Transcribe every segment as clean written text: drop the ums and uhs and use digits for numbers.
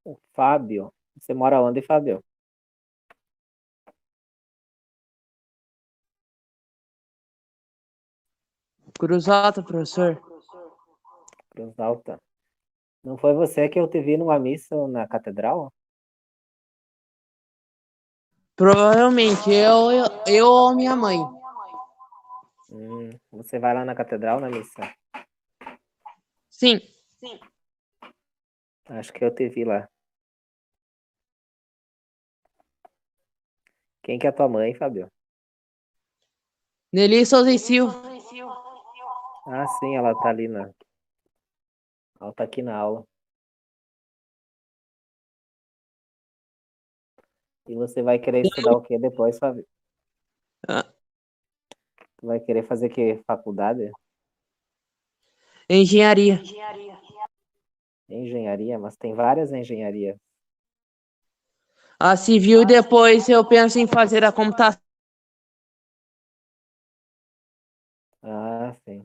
O Fábio. Você mora onde, Fábio? Cruz Alta, professor. Cruz Alta. Não foi você que eu te vi numa missa na catedral? Provavelmente eu ou minha mãe. Você vai lá na catedral na missa? Sim. Acho que eu te vi lá. Quem que é a tua mãe, Fábio? Nelly Souza e Silva. Ah, sim, ela tá ali na. Ela tá aqui na aula. E você vai querer estudar o que depois, Fábio? Ah, Tu vai querer fazer que faculdade? engenharia. Engenharia, mas tem várias engenharias. A civil, depois eu penso em fazer a computação. Ah, sim.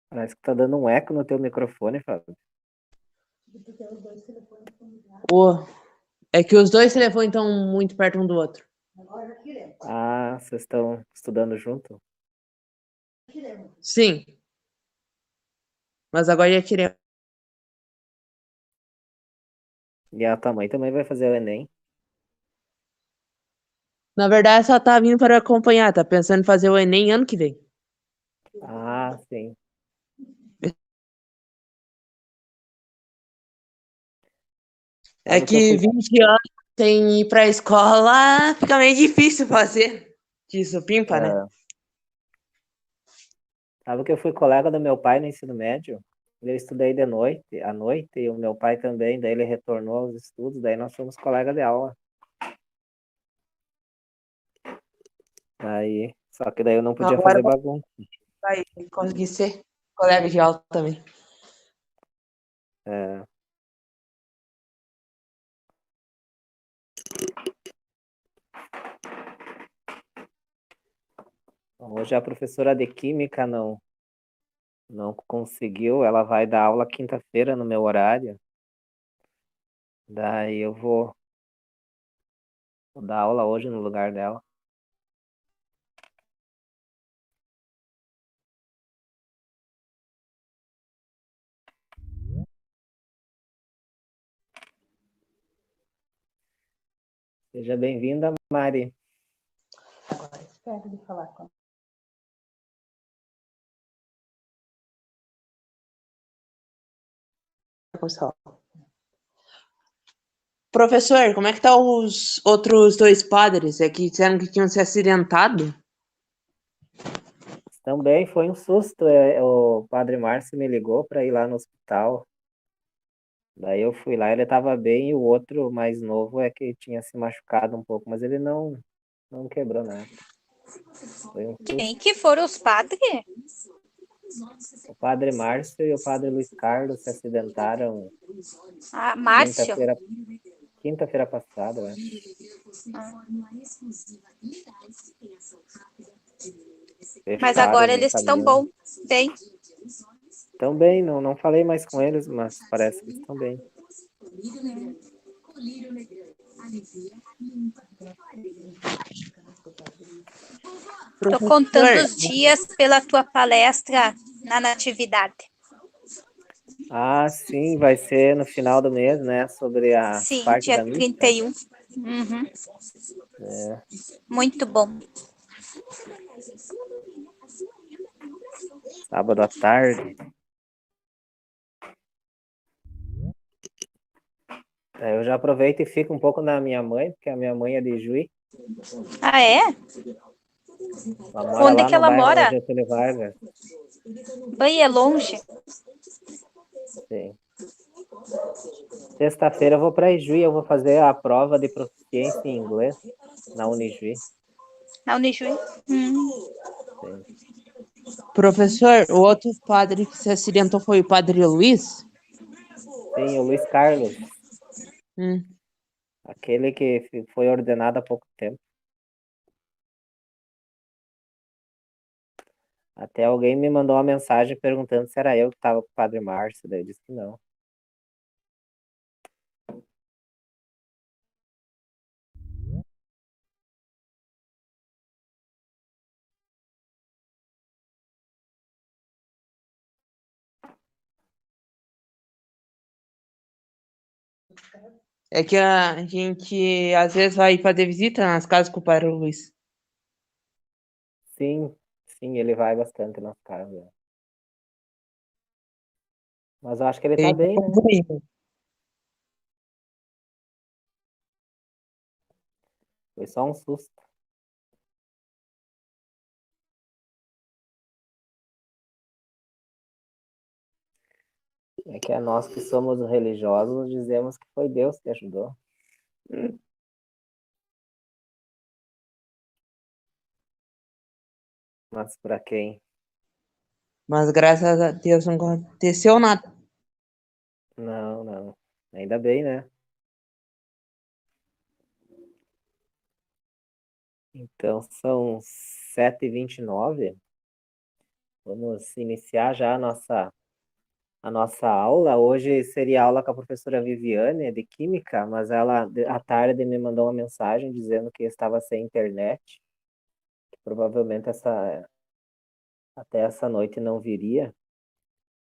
Parece que tá dando um eco no teu microfone, Fábio. É que os dois telefones estão muito perto um do outro. Ah, vocês estão estudando junto? Sim. Mas agora já tirei. E a tua mãe também vai fazer o Enem? Na verdade, só tá vindo para acompanhar. Tá pensando em fazer o Enem ano que vem. Ah, sim. É Sabe que eu que fui. 20 anos sem ir pra escola fica meio difícil fazer. De supimpa, né? ah, Sabe que eu fui colega do meu pai no ensino médio? Eu estudei de noite, à noite, e o meu pai também, daí ele retornou aos estudos, daí nós fomos colega de aula. Aí, só que daí eu não podia Agora fazer bagunça. vai conseguir ser colega de aula também. É, hoje a professora de química não conseguiu, ela vai dar aula quinta-feira no meu horário. Daí eu vou dar aula hoje no lugar dela. Seja bem-vinda, Mari. Agora espero de falar com Pessoal. Professor, como é que tá os outros dois padres? É que disseram que tinham se acidentado? Também foi um susto. O padre Márcio me ligou para ir lá no hospital. Daí eu fui lá, ele estava bem, e o outro mais novo é que tinha se machucado um pouco, mas ele não quebrou nada. Foi um Quem susto. que foram os padres? O padre Márcio e o padre Luiz Carlos se acidentaram Ah, Márcio. quinta-feira passada, eu acho. Mas Fecharam agora no eles estão caminhão. bom, bem. Estão bem, não falei mais com eles, mas parece que estão bem. Tô contando Professor, os dias pela tua palestra na Natividade. Ah, sim, vai ser no final do mês, né? Sobre a Sim, parte dia da missa. 31. Uhum. É, Muito bom. sábado à tarde. Eu já aproveito e fico um pouco na minha mãe, porque a minha mãe é de Juí. Ah, é? Ela mora Onde lá que no ela bairro mora? Getúlio Vargas. Bem, é longe. Sim. Sexta-feira eu vou para Ijuí, eu vou fazer a prova de proficiência em inglês na Unijuí. Na Unijuí. Sim. professor, o outro padre que se acidentou foi o padre Luiz? Sim, o Luiz Carlos. Hum. Aquele que foi ordenado há pouco tempo. Até alguém me mandou uma mensagem perguntando se era eu que estava com o Padre Márcio, daí eu disse que não. É que a gente às vezes vai fazer visita nas casas com o Padre Luiz. Sim, sim, ele vai bastante nas casas. Mas eu acho que ele tá Ele bem, né? Foi só um susto. É que é nós que somos religiosos dizemos que foi Deus que ajudou. Mas para quem? Mas graças a Deus não aconteceu nada. Não, não. Ainda bem, né? Então são 7h29. Vamos iniciar já a nossa aula. Hoje seria aula com a professora Viviane, de Química, mas ela, à tarde, me mandou uma mensagem dizendo que estava sem internet. Que provavelmente até essa noite não viria.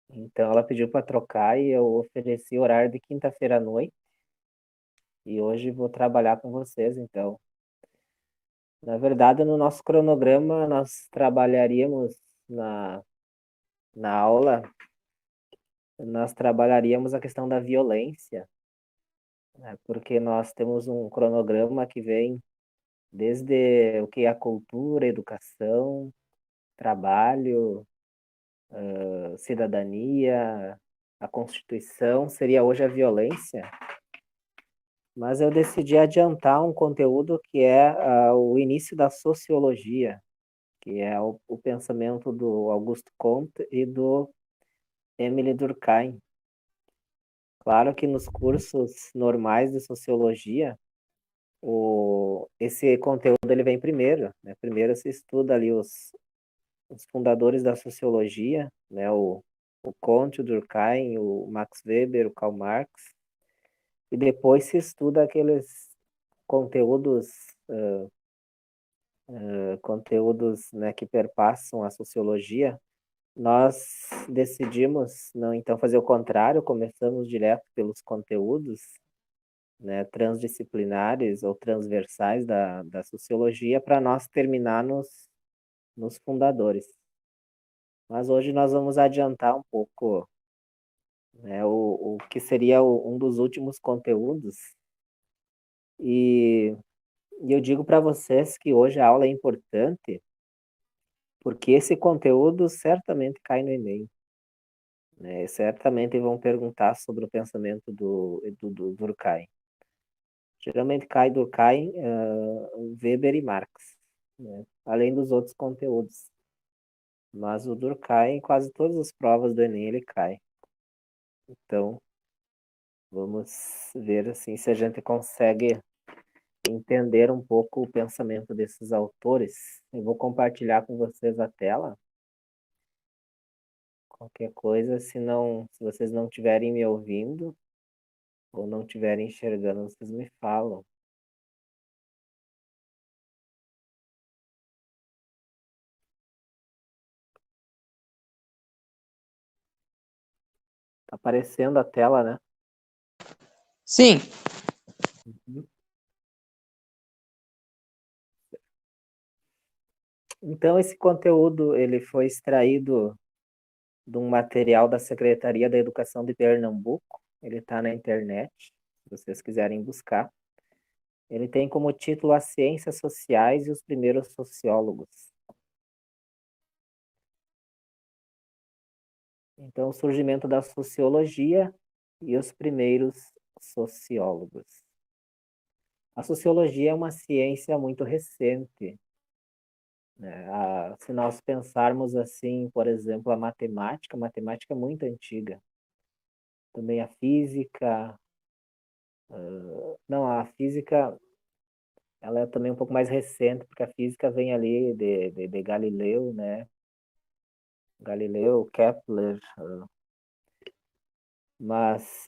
Então ela pediu para trocar e eu ofereci o horário de quinta-feira à noite. E hoje vou trabalhar com vocês, então. Na verdade, no nosso cronograma, nós trabalharíamos na, na aula, nós trabalharíamos a questão da violência, né? Porque nós temos um cronograma que vem desde o que é a cultura, educação, trabalho, cidadania, a Constituição, seria hoje a violência. Mas eu decidi adiantar um conteúdo que é o início da sociologia, que é o pensamento do Augusto Comte e do Emile Durkheim. Claro que nos cursos normais de sociologia, esse conteúdo ele vem primeiro, né? Primeiro se estuda ali os fundadores da sociologia, né? O Comte, o Durkheim, o Max Weber, o Karl Marx, e depois se estuda aqueles conteúdos, conteúdos, né, que perpassam a sociologia. Nós decidimos não então fazer o contrário, começamos direto pelos conteúdos, né, transdisciplinares ou transversais da sociologia para nós terminar nos fundadores. Mas hoje nós vamos adiantar um pouco, né, o que seria um dos últimos conteúdos. E, e eu digo para vocês que hoje a aula é importante, porque esse conteúdo certamente cai no Enem. Né? Certamente vão perguntar sobre o pensamento do Durkheim. Geralmente cai Durkheim, Weber e Marx, né? Além dos outros conteúdos. Mas o Durkheim, quase todas as provas do Enem, ele cai. Então, vamos ver assim se a gente consegue entender um pouco o pensamento desses autores. Eu vou compartilhar com vocês a tela. Qualquer coisa, se vocês não estiverem me ouvindo ou não estiverem enxergando, vocês me falam. Tá aparecendo a tela, né? Sim. Uhum. Então, esse conteúdo ele foi extraído de um material da Secretaria da Educação de Pernambuco. Ele está na internet, se vocês quiserem buscar. Ele tem como título As Ciências Sociais e os Primeiros Sociólogos. Então, o surgimento da sociologia e os primeiros sociólogos. A sociologia é uma ciência muito recente, né? Se nós pensarmos assim, por exemplo, a matemática é muito antiga. Também a física, Não, a física, ela é também um pouco mais recente, porque a física vem ali de Galileu, né? Galileu, Kepler, mas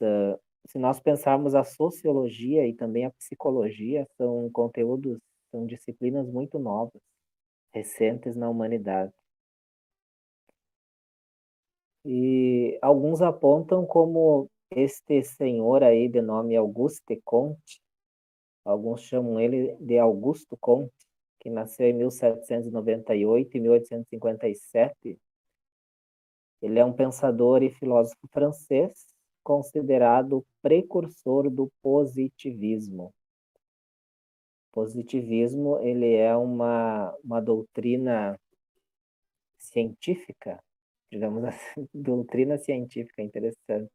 se nós pensarmos a sociologia e também a psicologia, são conteúdos, são disciplinas muito novas, recentes na humanidade. E alguns apontam como este senhor aí de nome Auguste Comte, alguns chamam ele de Augusto Comte, que nasceu em 1798 e 1857. Ele é um pensador e filósofo francês, considerado o precursor do positivismo. Positivismo, ele é uma doutrina científica, digamos assim, doutrina científica, interessante,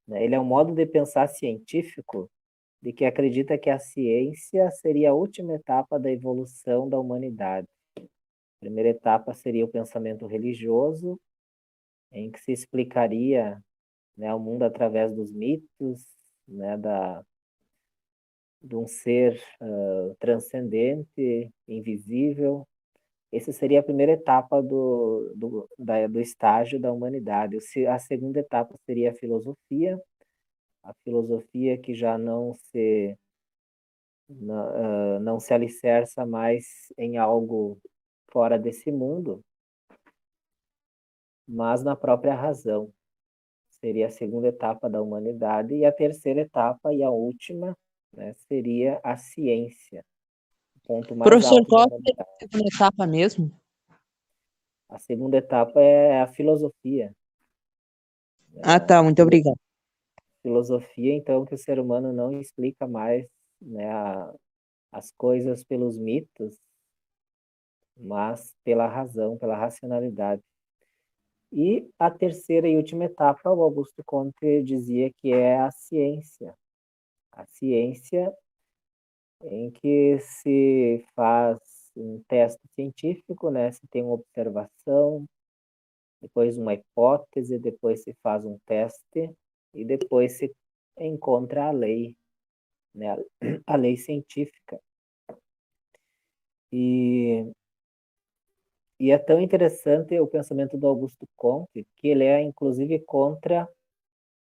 né? Ele é um modo de pensar científico de que acredita que a ciência seria a última etapa da evolução da humanidade. A primeira etapa seria o pensamento religioso, em que se explicaria, né, o mundo através dos mitos, né, de um ser transcendente, invisível. Essa seria a primeira etapa do estágio da humanidade. A segunda etapa seria a filosofia que já não se alicerça mais em algo fora desse mundo, mas na própria razão. Seria a segunda etapa da humanidade, e a terceira etapa e a última, né, seria a ciência, o ponto mais Professor, alto da qual é humanidade. a segunda etapa mesmo? A segunda etapa é a filosofia. Ah, tá, muito obrigado. Filosofia, então, que o ser humano não explica mais, né, as coisas pelos mitos, mas pela razão, pela racionalidade. E a terceira e última etapa, o Augusto Comte dizia que é a ciência. A ciência em que se faz um teste científico, né? Se tem uma observação, depois uma hipótese, depois se faz um teste e depois se encontra a lei, né? A lei científica. E é tão interessante o pensamento do Augusto Comte que ele é inclusive contra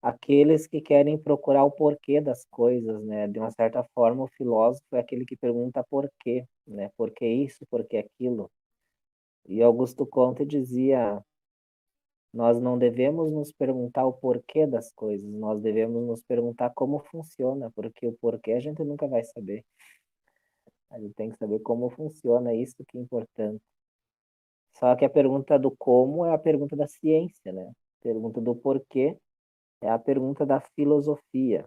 aqueles que querem procurar o porquê das coisas, né? De uma certa forma, o filósofo é aquele que pergunta por quê, né? Por que isso, por que aquilo? E Augusto Comte dizia: nós não devemos nos perguntar o porquê das coisas, nós devemos nos perguntar como funciona, porque o porquê a gente nunca vai saber. A gente tem que saber como funciona, isso que é importante. Só que a pergunta do como é a pergunta da ciência, né? A pergunta do porquê é a pergunta da filosofia.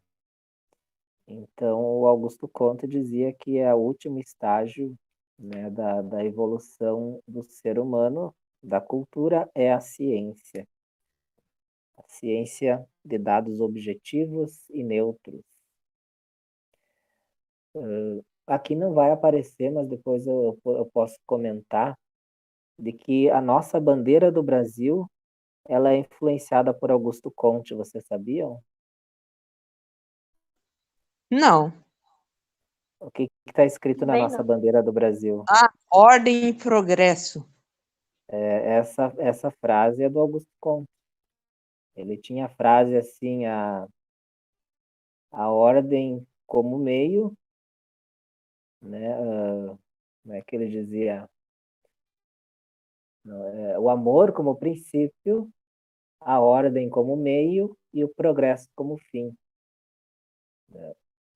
Então, o Augusto Comte dizia que é o último estágio, né, da evolução do ser humano, da cultura, é a ciência. A ciência de dados objetivos e neutros. Aqui não vai aparecer, mas depois eu posso comentar, de que a nossa bandeira do Brasil, ela é influenciada por Augusto Comte, vocês sabiam? Não. O que está escrito na Bem, nossa não. bandeira do Brasil? Ordem e progresso. Essa frase é do Augusto Comte. Ele tinha a frase assim, a ordem como meio, né? Como é que ele dizia? O amor como princípio, a ordem como meio e o progresso como fim.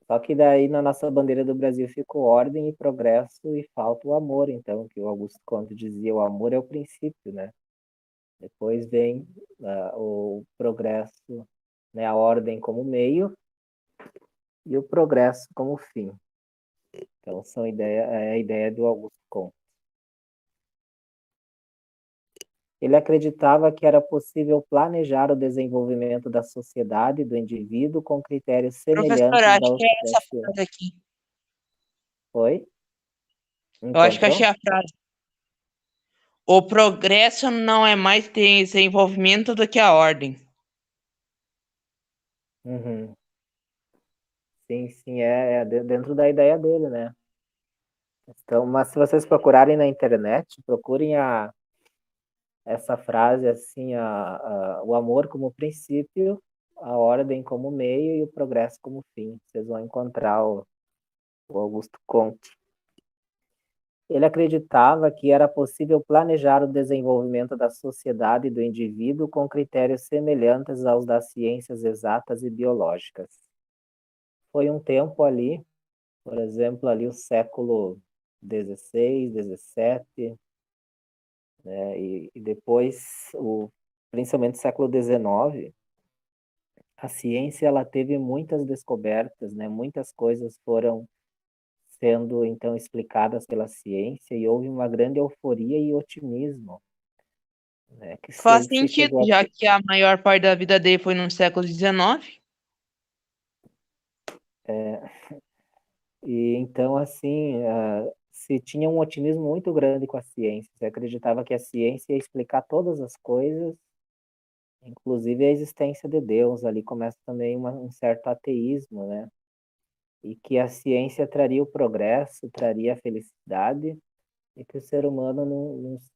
Só que daí na nossa bandeira do Brasil ficou ordem e progresso e falta o amor, então, que o Augusto Comte dizia, o amor é o princípio, né? Depois vem o progresso, né? A ordem como meio e o progresso como fim. Então, é a ideia do Augusto Comte. Ele acreditava que era possível planejar o desenvolvimento da sociedade, do indivíduo, com critérios Professor, semelhantes acho que é da essa ciência. frase aqui. Oi? Eu acho que achei Encontrou? a frase. O progresso não é mais desenvolvimento do que a ordem. Uhum. sim, sim, dentro da ideia dele, né? Então, mas se vocês procurarem na internet, procurem essa frase assim, o amor como princípio, a ordem como meio e o progresso como fim. Vocês vão encontrar o Augusto Comte. Ele acreditava que era possível planejar o desenvolvimento da sociedade e do indivíduo com critérios semelhantes aos das ciências exatas e biológicas. Foi um tempo ali, por exemplo, ali o século XVI, XVII, né, e depois, principalmente o século XIX, a ciência ela teve muitas descobertas, né? Muitas coisas foram sendo então explicadas pela ciência e houve uma grande euforia e otimismo, né? Que Faz se sentido, chegou a já que a maior parte da vida dele foi no século XIX. e então assim se tinha um otimismo muito grande com a ciência, se acreditava que a ciência ia explicar todas as coisas, inclusive a existência de Deus. Ali começa também um certo ateísmo, né? E que a ciência traria o progresso, traria a felicidade, e que o ser humano,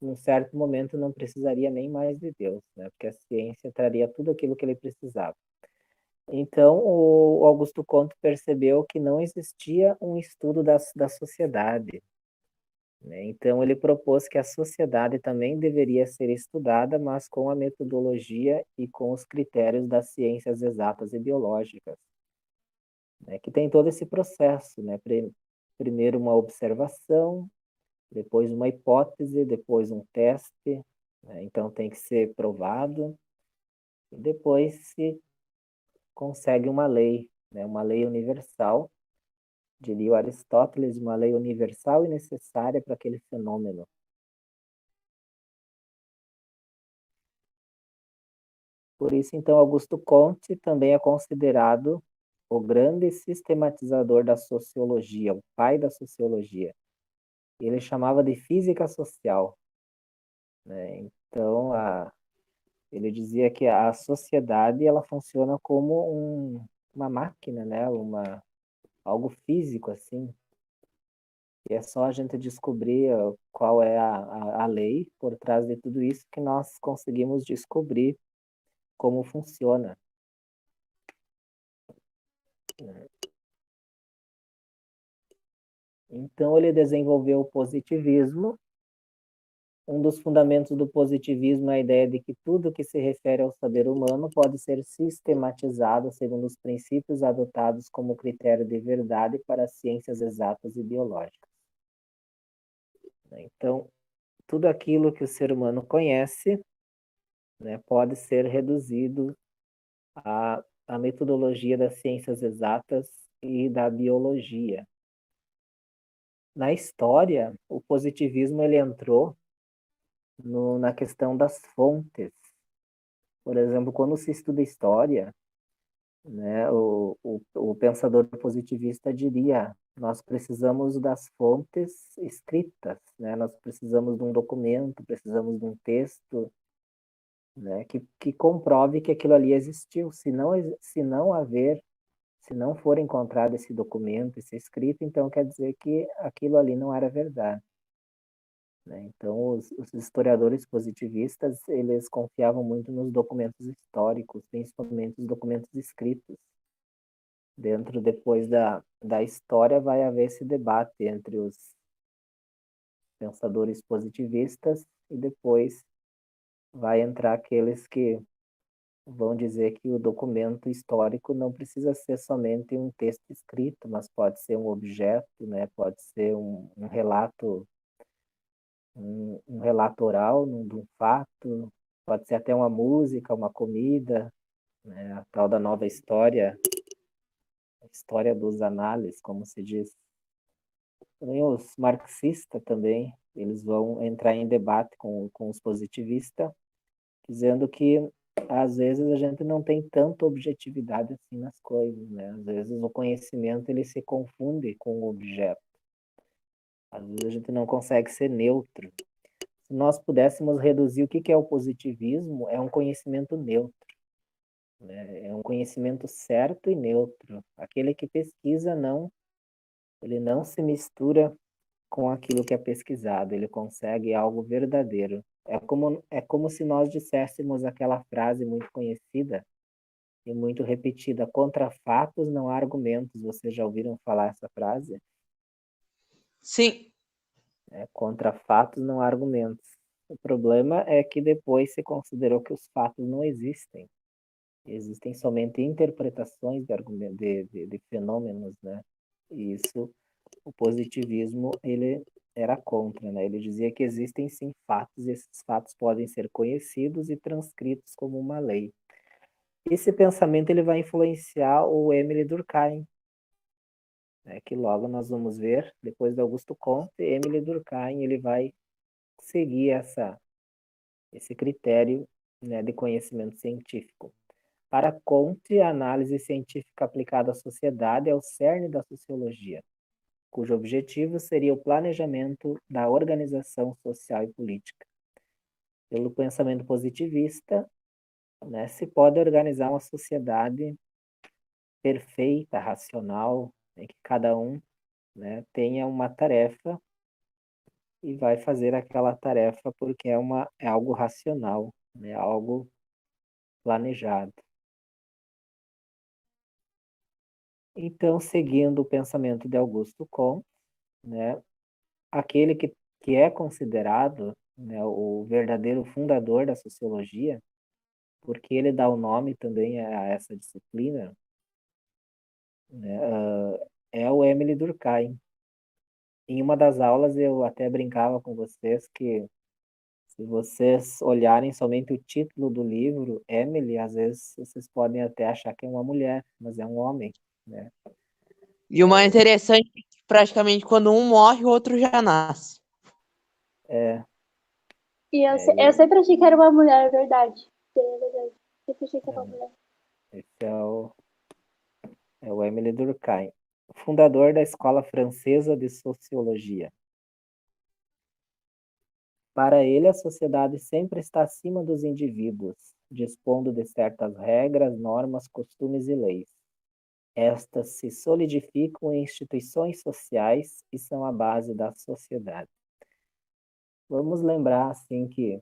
num certo momento, não precisaria nem mais de Deus, né? Porque a ciência traria tudo aquilo que ele precisava. Então, o Augusto Comte percebeu que não existia um estudo da sociedade, né? Então, ele propôs que a sociedade também deveria ser estudada, mas com a metodologia e com os critérios das ciências exatas e biológicas, né? Que tem todo esse processo, né? Primeiro uma observação, depois uma hipótese, depois um teste, né? Então tem que ser provado, e depois se consegue uma lei, né? Uma lei universal, diria o Aristóteles, uma lei universal e necessária para aquele fenômeno. Por isso, então, Augusto Comte também é considerado o grande sistematizador da sociologia, o pai da sociologia. Ele chamava de física social, né? Então, ele dizia que a sociedade ela funciona como uma máquina, né? Algo físico assim. E é só a gente descobrir qual é a lei por trás de tudo isso que nós conseguimos descobrir como funciona. Então ele desenvolveu o positivismo. Um dos fundamentos do positivismo é a ideia de que tudo que se refere ao saber humano pode ser sistematizado segundo os princípios adotados como critério de verdade para as ciências exatas e biológicas. Então, tudo aquilo que o ser humano conhece, né, pode ser reduzido à metodologia das ciências exatas e da biologia. Na história, o positivismo ele entrou na questão das fontes. Por exemplo, quando se estuda história, né, o pensador positivista diria: nós precisamos das fontes escritas, né? Nós precisamos de um documento, precisamos de um texto, né, que comprove que aquilo ali existiu. Se não for encontrado esse documento, esse escrito, então quer dizer que aquilo ali não era verdade, né? Então, os historiadores positivistas, eles confiavam muito nos documentos históricos, principalmente os documentos escritos. Dentro, depois da história, vai haver esse debate entre os pensadores positivistas e depois vai entrar aqueles que vão dizer que o documento histórico não precisa ser somente um texto escrito, mas pode ser um objeto, né? Pode ser um relato, um relato oral de um fato, pode ser até uma música, uma comida, né? A tal da nova história, a história dos análises, como se diz. Também os marxistas também, eles vão entrar em debate com os positivistas, dizendo que às vezes a gente não tem tanta objetividade assim nas coisas, né? Às vezes o conhecimento ele se confunde com o objeto. Às vezes a gente não consegue ser neutro. Se nós pudéssemos reduzir o que é o positivismo, é um conhecimento neutro. né? É um conhecimento certo e neutro. Aquele que pesquisa ele não se mistura com aquilo que é pesquisado, ele consegue algo verdadeiro. É como se nós disséssemos aquela frase muito conhecida e muito repetida: contra fatos não há argumentos. Vocês já ouviram falar essa frase? Sim. Contra fatos não há argumentos. O problema é que depois se considerou que os fatos não existem. Existem somente interpretações de fenômenos, né? E isso, o positivismo, ele era contra, né? Ele dizia que existem sim fatos, e esses fatos podem ser conhecidos e transcritos como uma lei. Esse pensamento ele vai influenciar o Émile Durkheim, né? Que logo nós vamos ver, depois de Augusto Comte, Émile Durkheim ele vai seguir esse critério, né, de conhecimento científico. Para Comte, a análise científica aplicada à sociedade é o cerne da sociologia, cujo objetivo seria o planejamento da organização social e política. Pelo pensamento positivista, né, se pode organizar uma sociedade perfeita, racional, em que cada um, né, tenha uma tarefa e vai fazer aquela tarefa porque é algo racional, né, algo planejado. Então, seguindo o pensamento de Augusto Comte, né, aquele que é considerado, né, o verdadeiro fundador da sociologia, porque ele dá o nome também a essa disciplina, né, é o Émile Durkheim. Em uma das aulas eu até brincava com vocês que se vocês olharem somente o título do livro, Emily, às vezes vocês podem até achar que é uma mulher, mas é um homem, né? E o mais interessante é que praticamente quando um morre, o outro já nasce. E eu sempre achei que era uma mulher, é verdade. É verdade. Sempre achei que era uma mulher. Esse é o Émile Durkheim, fundador da Escola Francesa de Sociologia. Para ele, a sociedade sempre está acima dos indivíduos, dispondo de certas regras, normas, costumes e leis. Estas se solidificam em instituições sociais e são a base da sociedade. Vamos lembrar, assim, que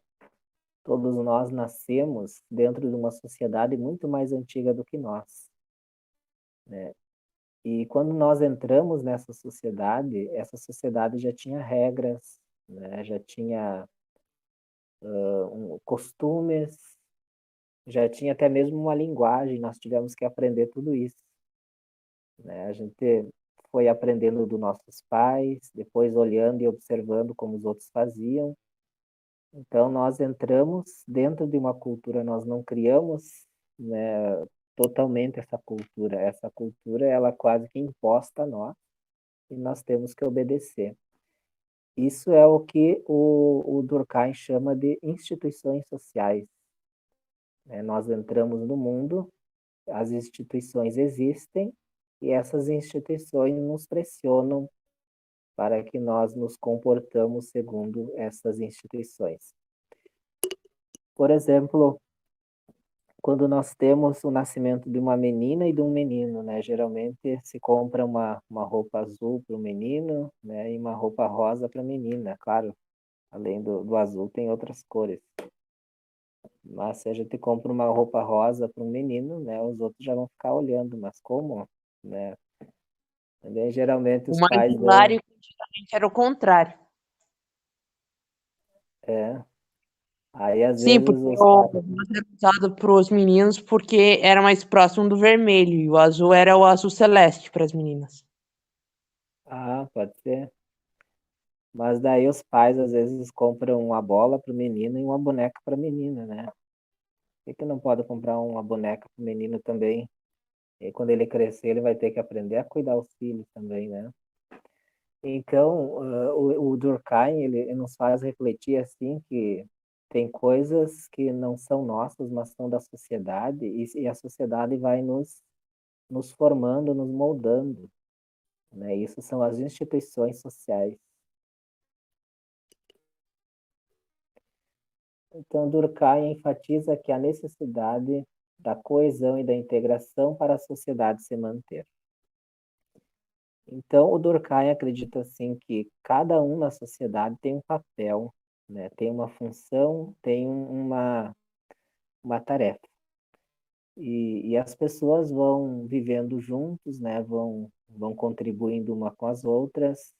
todos nós nascemos dentro de uma sociedade muito mais antiga do que nós, né? E quando nós entramos nessa sociedade, essa sociedade já tinha regras, né? Já tinha costumes, já tinha até mesmo uma linguagem, nós tivemos que aprender tudo isso, né? A gente foi aprendendo dos nossos pais, depois olhando e observando como os outros faziam. Então, nós entramos dentro de uma cultura, nós não criamos, né, totalmente essa cultura. Essa cultura, ela quase que imposta a nós e nós temos que obedecer. Isso é o que o Durkheim chama de instituições sociais, né? Nós entramos no mundo, as instituições existem e essas instituições nos pressionam para que nós nos comportamos segundo essas instituições. Por exemplo, quando nós temos o nascimento de uma menina e de um menino, né? Geralmente se compra uma roupa azul para o menino, né? E uma roupa rosa para a menina. Claro, além do azul tem outras cores. Mas se a gente compra uma roupa rosa para um menino, né? Os outros já vão ficar olhando, mas como, né? Também, geralmente O os mais pais dão, hilário antigamente era o contrário. é, aí às Sim, vezes porque os o pais, rosa era usado para os meninos porque era mais próximo do vermelho e o azul era o azul celeste para as meninas. pode ser. Mas daí os pais às vezes compram uma bola para o menino e uma boneca para a menina, né? Por que não pode comprar uma boneca para o menino também? E quando ele crescer, ele vai ter que aprender a cuidar dos filhos também, né? Então, o Durkheim, ele nos faz refletir assim que tem coisas que não são nossas, mas são da sociedade, e a sociedade vai nos formando, nos moldando, né? Isso são as instituições sociais. Então, Durkheim enfatiza que a necessidade da coesão e da integração para a sociedade se manter. Então, o Durkheim acredita assim que cada um na sociedade tem um papel, né? Tem uma função, tem uma tarefa. E as pessoas vão vivendo juntos, né? Vão contribuindo uma com as outras,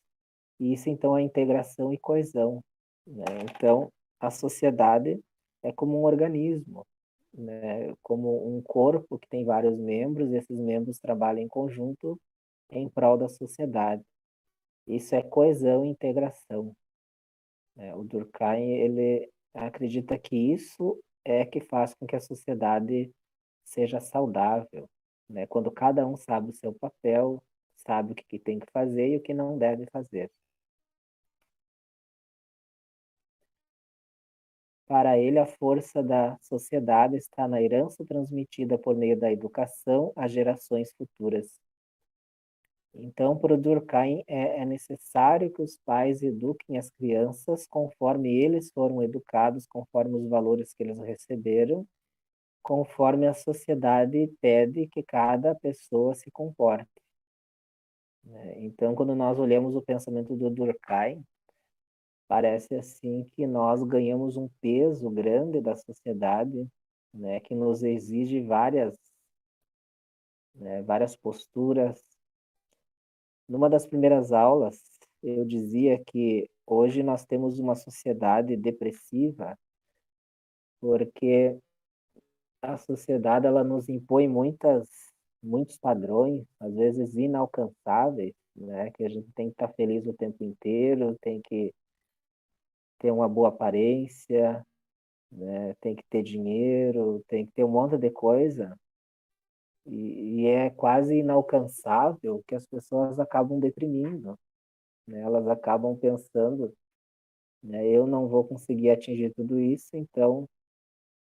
e isso então é integração e coesão, né? Então, a sociedade é como um organismo, né? Como um corpo que tem vários membros, e esses membros trabalham em conjunto em prol da sociedade. Isso é coesão e integração, né? O Durkheim, ele acredita que isso é que faz com que a sociedade seja saudável, né? Quando cada um sabe o seu papel, sabe o que tem que fazer e o que não deve fazer. Para ele, a força da sociedade está na herança transmitida por meio da educação às gerações futuras. Então, para o Durkheim, é necessário que os pais eduquem as crianças conforme eles foram educados, conforme os valores que eles receberam, conforme a sociedade pede que cada pessoa se comporte, né? Então, quando nós olhamos o pensamento do Durkheim, parece assim que nós ganhamos um peso grande da sociedade, né, que nos exige várias posturas. Numa das primeiras aulas, eu dizia que hoje nós temos uma sociedade depressiva porque a sociedade ela nos impõe muitos padrões, às vezes inalcançáveis, né? Que a gente tem que estar feliz o tempo inteiro, tem que ter uma boa aparência, né? Tem que ter dinheiro, tem que ter um monte de coisa, e é quase inalcançável que as pessoas acabam deprimindo, né? Elas acabam pensando, né? Eu não vou conseguir atingir tudo isso, então,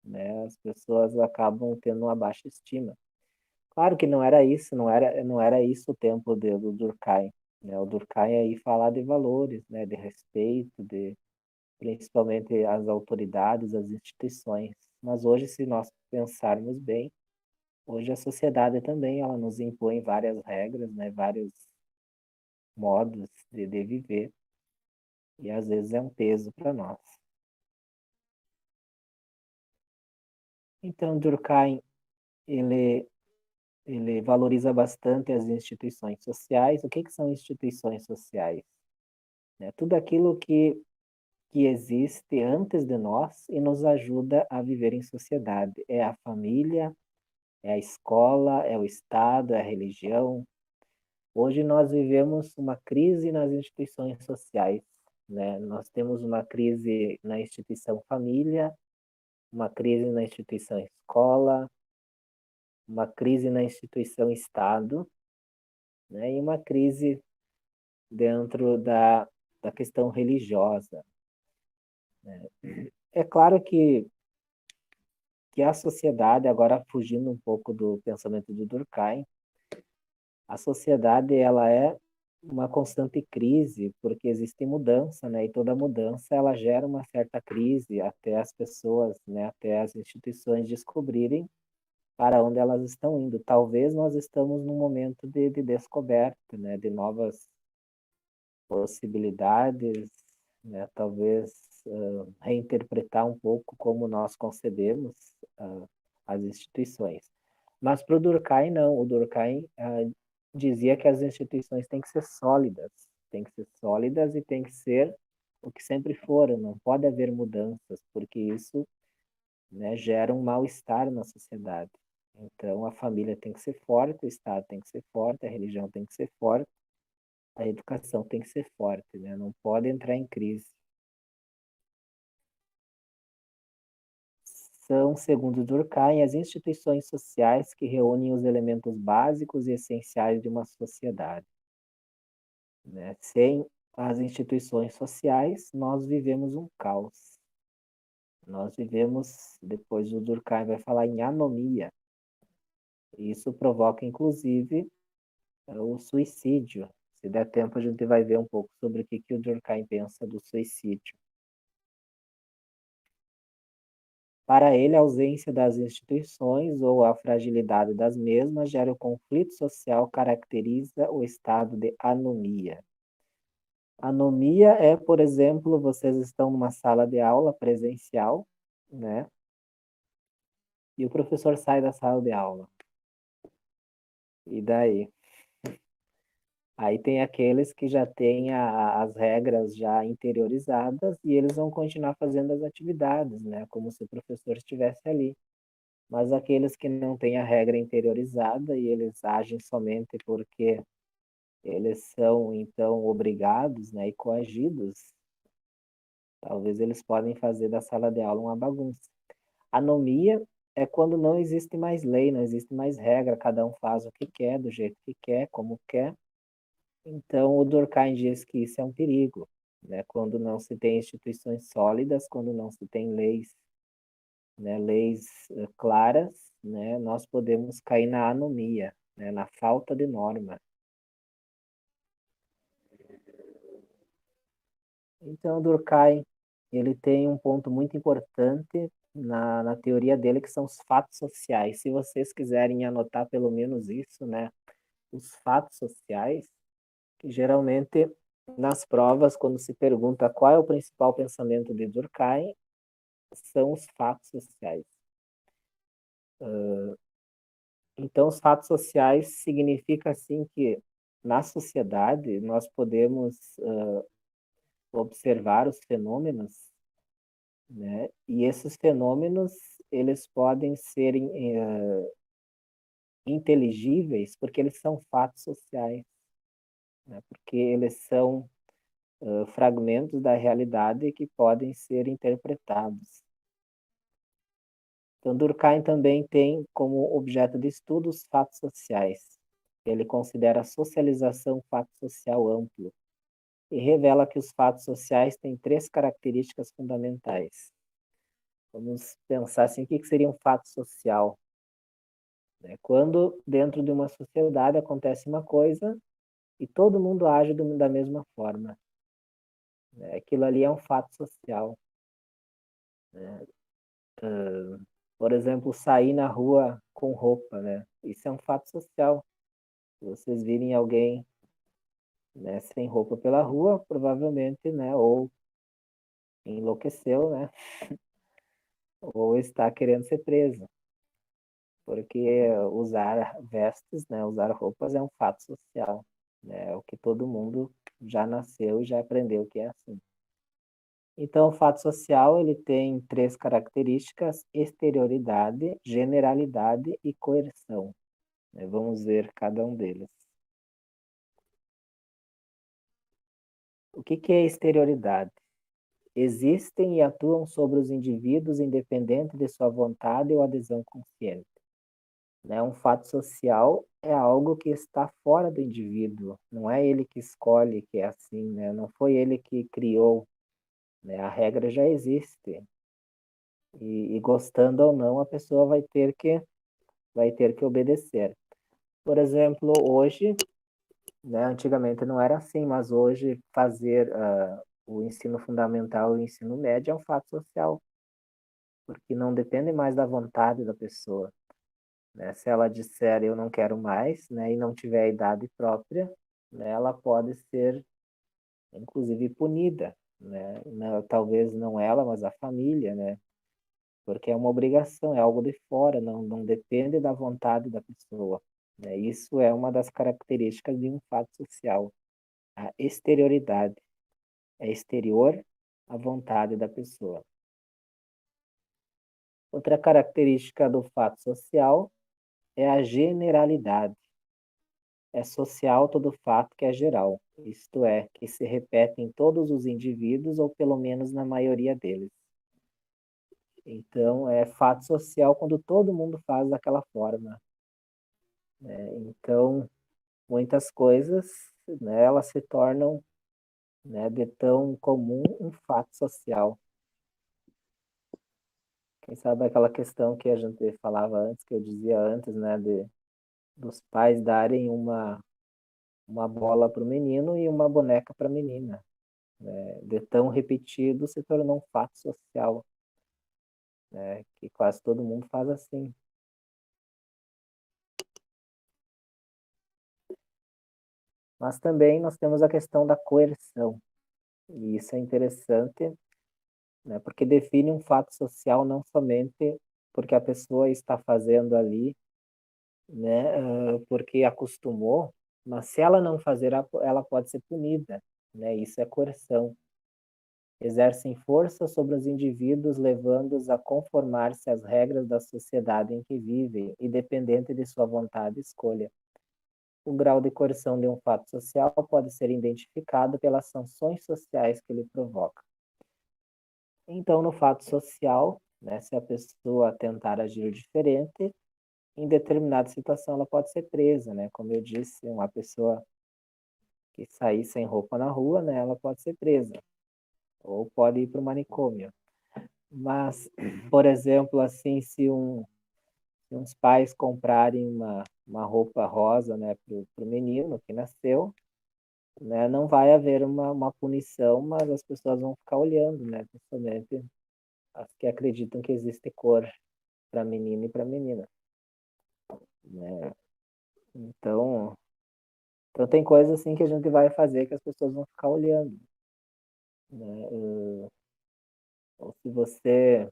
né? As pessoas acabam tendo uma baixa estima. Claro que não era isso, não era isso o tempo do Durkheim, né? O Durkheim aí fala de valores, né? De respeito, de principalmente as autoridades, as instituições. Mas hoje, se nós pensarmos bem, hoje a sociedade também ela nos impõe várias regras, né? Vários modos de viver, e às vezes é um peso para nós. Então, Durkheim, ele ele valoriza bastante as instituições sociais. O que são instituições sociais? É tudo aquilo que existe antes de nós e nos ajuda a viver em sociedade. É a família, é a escola, é o Estado, é a religião. Hoje nós vivemos uma crise nas instituições sociais, né? Nós temos uma crise na instituição família, uma crise na instituição escola, uma crise na instituição Estado, né? E uma crise dentro da questão religiosa, né? É claro que a sociedade, agora fugindo um pouco do pensamento de Durkheim, a sociedade ela é uma constante crise, porque existe mudança, né? E toda mudança ela gera uma certa crise até as pessoas, né? Até as instituições descobrirem para onde elas estão indo. Talvez nós estamos num momento de descoberta, né? De novas possibilidades, né? Talvez reinterpretar um pouco como nós concebemos as instituições. Mas para o Durkheim, não. O Durkheim dizia que as instituições têm que ser sólidas, têm que ser sólidas e têm que ser o que sempre foram, não pode haver mudanças, porque isso, né, gera um mal-estar na sociedade. Então, a família tem que ser forte, o Estado tem que ser forte, a religião tem que ser forte, a educação tem que ser forte, né? Não pode entrar em crise. São, segundo Durkheim, as instituições sociais que reúnem os elementos básicos e essenciais de uma sociedade, né? Sem as instituições sociais, nós vivemos um caos. Nós vivemos, depois o Durkheim vai falar em anomia. Isso provoca, inclusive, o suicídio. Se der tempo, a gente vai ver um pouco sobre o que o Durkheim pensa do suicídio. Para ele, a ausência das instituições ou a fragilidade das mesmas gera o conflito social, caracteriza o estado de anomia. Anomia é, por exemplo, vocês estão numa sala de aula presencial, né? E o professor sai da sala de aula. E daí? Aí tem aqueles que já têm as regras já interiorizadas e eles vão continuar fazendo as atividades, né? Como se o professor estivesse ali. Mas aqueles que não têm a regra interiorizada e eles agem somente porque eles são, então, obrigados, né, e coagidos, talvez eles podem fazer da sala de aula uma bagunça. Anomia é quando não existe mais lei, não existe mais regra, cada um faz o que quer, do jeito que quer, como quer. Então, o Durkheim diz que isso é um perigo, né? Quando não se tem instituições sólidas, quando não se tem leis, né, leis claras, né, nós podemos cair na anomia, né, na falta de norma. Então, Durkheim, ele tem um ponto muito importante na teoria dele, que são os fatos sociais. Se vocês quiserem anotar pelo menos isso, né, os fatos sociais, que geralmente nas provas, quando se pergunta qual é o principal pensamento de Durkheim, são os fatos sociais. Então, os fatos sociais significa assim que na sociedade nós podemos observar os fenômenos, né? E esses fenômenos eles podem ser inteligíveis porque eles são fatos sociais, né? Porque eles são fragmentos da realidade que podem ser interpretados. Então, Durkheim também tem como objeto de estudo os fatos sociais. Ele considera a socialização um fato social amplo e revela que os fatos sociais têm três características fundamentais. Vamos pensar assim, o que seria um fato social? Quando dentro de uma sociedade acontece uma coisa e todo mundo age da mesma forma. Aquilo ali é um fato social. Por exemplo, sair na rua com roupa, né? Isso é um fato social. Se vocês virem alguém, né, sem roupa pela rua, provavelmente, né, ou enlouqueceu, né, ou está querendo ser preso, porque usar vestes, né, usar roupas é um fato social, né, é o que todo mundo já nasceu e já aprendeu que é assim. Então, o fato social ele tem três características: exterioridade, generalidade e coerção. Vamos ver cada um deles. O que é exterioridade? Existem e atuam sobre os indivíduos independente de sua vontade ou adesão consciente. Um fato social é algo que está fora do indivíduo, não é ele que escolhe que é assim, né? Não foi ele que criou, né? A regra já existe. E gostando ou não, a pessoa vai ter que obedecer. Por exemplo, hoje, né, antigamente não era assim, mas hoje fazer o ensino fundamental e o ensino médio é um fato social, porque não depende mais da vontade da pessoa, né? Se ela disser eu não quero mais, né, e não tiver a idade própria, né, ela pode ser, inclusive, punida, né? Não, talvez não ela, mas a família, né? Porque é uma obrigação, é algo de fora, não depende da vontade da pessoa, né? Isso é uma das características de um fato social, a exterioridade, é exterior à vontade da pessoa. Outra característica do fato social é a generalidade. É social todo fato que é geral, isto é, que se repete em todos os indivíduos ou pelo menos na maioria deles. Então, é fato social quando todo mundo faz daquela forma. Então, muitas coisas, né, elas se tornam, né, de tão comum um fato social. Quem sabe aquela questão que a gente falava antes, que eu dizia antes, né, dos pais darem uma bola para o menino e uma boneca para a menina. De tão repetido se tornou um fato social. né? Que quase todo mundo faz assim. Mas também nós temos a questão da coerção. E isso é interessante, né? Porque define um fato social não somente porque a pessoa está fazendo ali, né? Porque acostumou, mas se ela não fazer, ela pode ser punida, né? Isso é coerção. Exercem força sobre os indivíduos, levando-os a conformar-se às regras da sociedade em que vivem, independente de sua vontade e escolha. O grau de coerção de um fato social pode ser identificado pelas sanções sociais que ele provoca. Então, no fato social, né, se a pessoa tentar agir diferente, em determinada situação ela pode ser presa, né? Como eu disse, uma pessoa que sair sem roupa na rua, né, ela pode ser presa ou pode ir para o manicômio. Mas, por exemplo, assim, se uns pais comprarem uma roupa rosa, né, para o menino que nasceu, né, não vai haver uma punição, mas as pessoas vão ficar olhando, né, principalmente as que acreditam que existe cor para menino e para menina, né? Então, então tem coisas assim que a gente vai fazer que as pessoas vão ficar olhando, né? Ou se você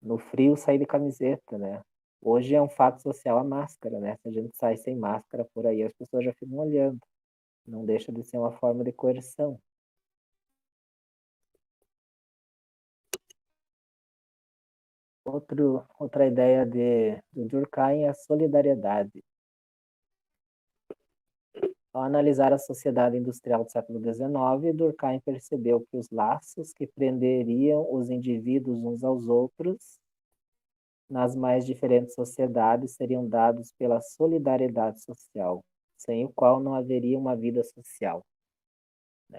no frio sair de camiseta, né? Hoje é um fato social a máscara, né? Se a gente sai sem máscara por aí, as pessoas já ficam olhando. Não deixa de ser uma forma de coerção. Outra ideia do Durkheim é a solidariedade. Ao analisar a sociedade industrial do século XIX, Durkheim percebeu que os laços que prenderiam os indivíduos uns aos outros nas mais diferentes sociedades seriam dados pela solidariedade social, sem o qual não haveria uma vida social.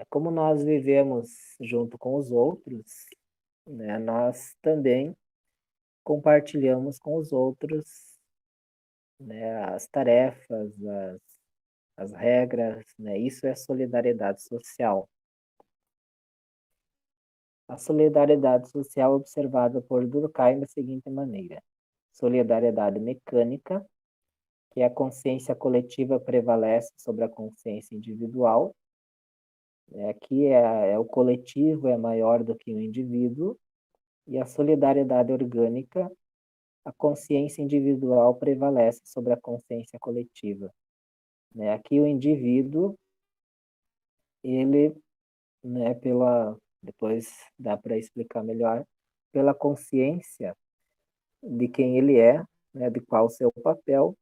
Como nós vivemos junto com os outros, né, nós também compartilhamos com os outros, né, as tarefas, as regras, né? Isso é solidariedade social. A solidariedade social é observada por Durkheim da seguinte maneira: solidariedade mecânica, que a consciência coletiva prevalece sobre a consciência individual. Aqui é o coletivo é maior do que o indivíduo, e a solidariedade orgânica, a consciência individual prevalece sobre a consciência coletiva. Aqui o indivíduo, ele, depois dá para explicar melhor, pela consciência de quem ele é, né, de qual o seu papel,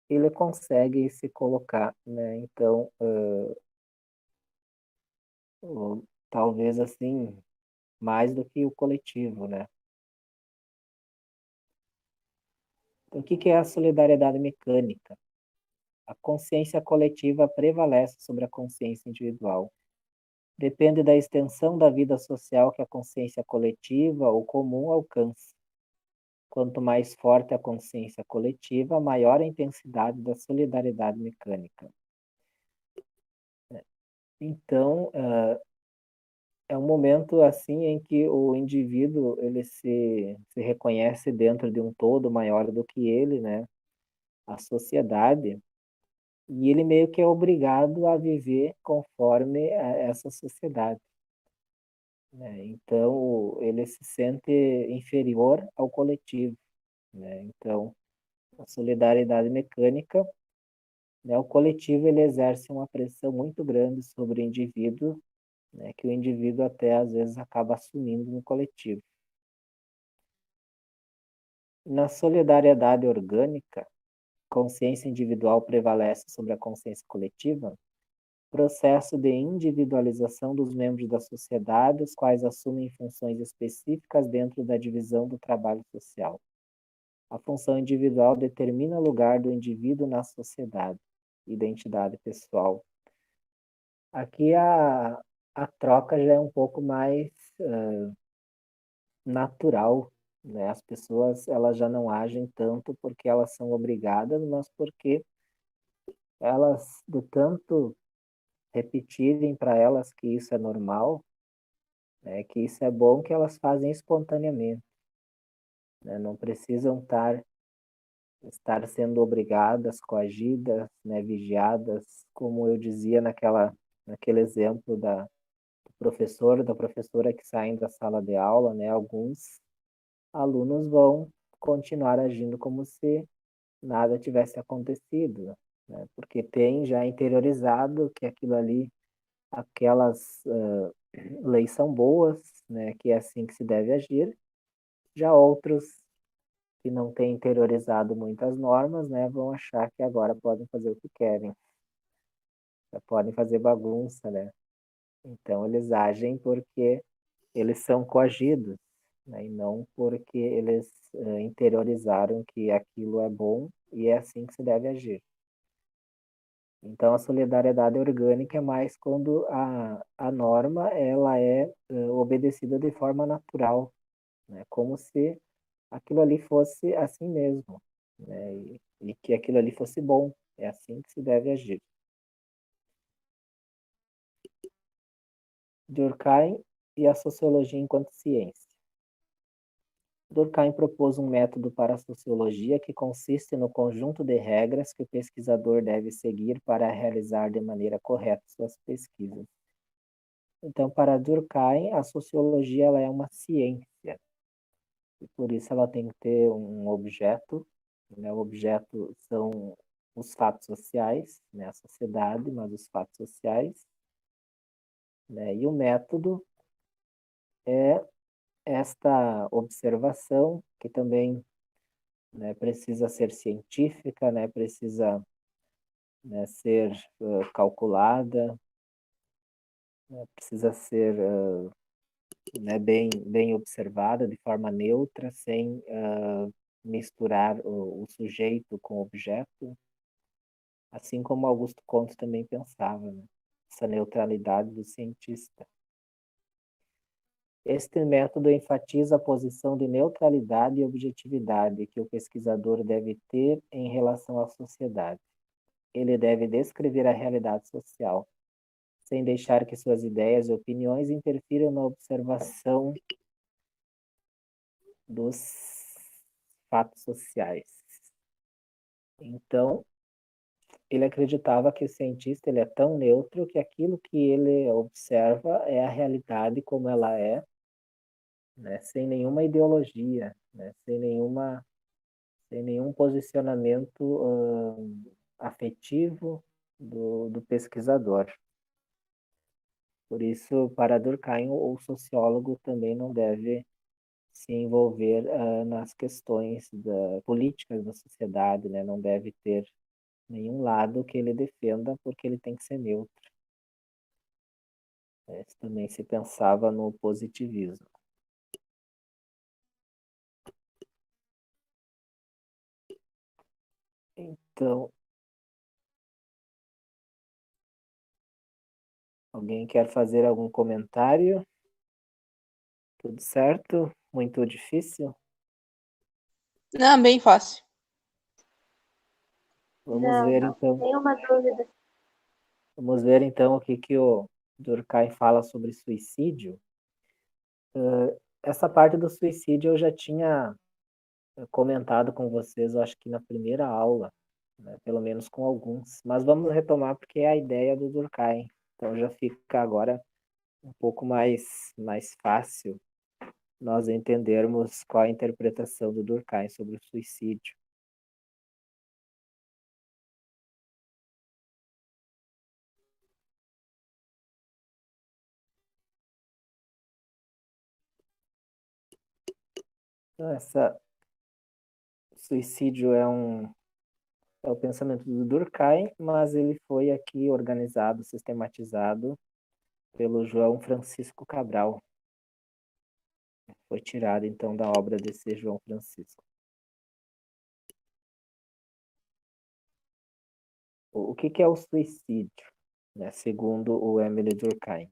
ele consegue se colocar, né? Então, talvez assim, mais do que o coletivo, né? Então, o que é a solidariedade mecânica? A consciência coletiva prevalece sobre a consciência individual. Depende da extensão da vida social que a consciência coletiva ou comum alcança. Quanto mais forte a consciência coletiva, maior a intensidade da solidariedade mecânica. Então, é um momento assim em que o indivíduo ele se reconhece dentro de um todo maior do que ele, né? A sociedade, e ele meio que é obrigado a viver conforme essa sociedade, né? Então, ele se sente inferior ao coletivo, né? Então, a solidariedade mecânica, né? O coletivo ele exerce uma pressão muito grande sobre o indivíduo, né? Que o indivíduo até às vezes acaba assumindo no coletivo. Na solidariedade orgânica, consciência individual prevalece sobre a consciência coletiva, processo de individualização dos membros da sociedade, os quais assumem funções específicas dentro da divisão do trabalho social. A função individual determina o lugar do indivíduo na sociedade, identidade pessoal. Aqui a troca já é um pouco mais natural, né? As pessoas elas já não agem tanto porque elas são obrigadas, mas porque elas, de tanto repetirem para elas que isso é normal, né, que isso é bom, que elas fazem espontaneamente. né? Não precisam estar sendo obrigadas, coagidas, né, vigiadas, como eu dizia naquele exemplo do professor, da professora que saem da sala de aula, né? Alguns alunos vão continuar agindo como se nada tivesse acontecido, né? Porque tem já interiorizado que aquilo ali, aquelas leis são boas, né? Que é assim que se deve agir. Já outros que não têm interiorizado muitas normas, né, vão achar que agora podem fazer o que querem, já podem fazer bagunça, né? Então eles agem porque eles são coagidos, né, e não porque eles interiorizaram que aquilo é bom e é assim que se deve agir. Então a solidariedade orgânica é mais quando a norma ela é obedecida de forma natural, né, como se aquilo ali fosse assim mesmo, né? E que aquilo ali fosse bom. É assim que se deve agir. Durkheim e a sociologia enquanto ciência. Durkheim propôs um método para a sociologia que consiste no conjunto de regras que o pesquisador deve seguir para realizar de maneira correta suas pesquisas. Então, para Durkheim, a sociologia ela é uma ciência, e por isso ela tem que ter um objeto, né? O objeto são os fatos sociais, né? A sociedade, mas os fatos sociais, né? E o método é esta observação, que também, né, precisa ser científica, né? Precisa, né, ser calculada, né? Precisa ser né, bem observada, de forma neutra, sem misturar o sujeito com o objeto, assim como Augusto Comte também pensava, né? Essa neutralidade do cientista. Este método enfatiza a posição de neutralidade e objetividade que o pesquisador deve ter em relação à sociedade. Ele deve descrever a realidade social, sem deixar que suas ideias e opiniões interfiram na observação dos fatos sociais. Então, ele acreditava que o cientista ele é tão neutro que aquilo que ele observa é a realidade como ela é, né, sem nenhuma ideologia, né, sem nenhum posicionamento afetivo do pesquisador. Por isso, para Durkheim, o sociólogo também não deve se envolver nas questões políticas da sociedade, né? Não deve ter nenhum lado que ele defenda, porque ele tem que ser neutro. Isso também se pensava no positivismo. Então, alguém quer fazer algum comentário? Tudo certo? Muito difícil? Não, bem fácil. Vamos ver então. Nenhuma dúvida. Vamos ver então o que o Durkheim fala sobre suicídio. Essa parte do suicídio eu já tinha comentado com vocês, eu acho que na primeira aula, né? Pelo menos com alguns. Mas vamos retomar porque é a ideia do Durkheim. Então já fica agora um pouco mais fácil nós entendermos qual a interpretação do Durkheim sobre o suicídio. Então, suicídio é o pensamento do Durkheim, mas ele foi aqui organizado, sistematizado pelo João Francisco Cabral. Foi tirado, então, da obra desse João Francisco. O que é o suicídio, né, segundo o Emile Durkheim?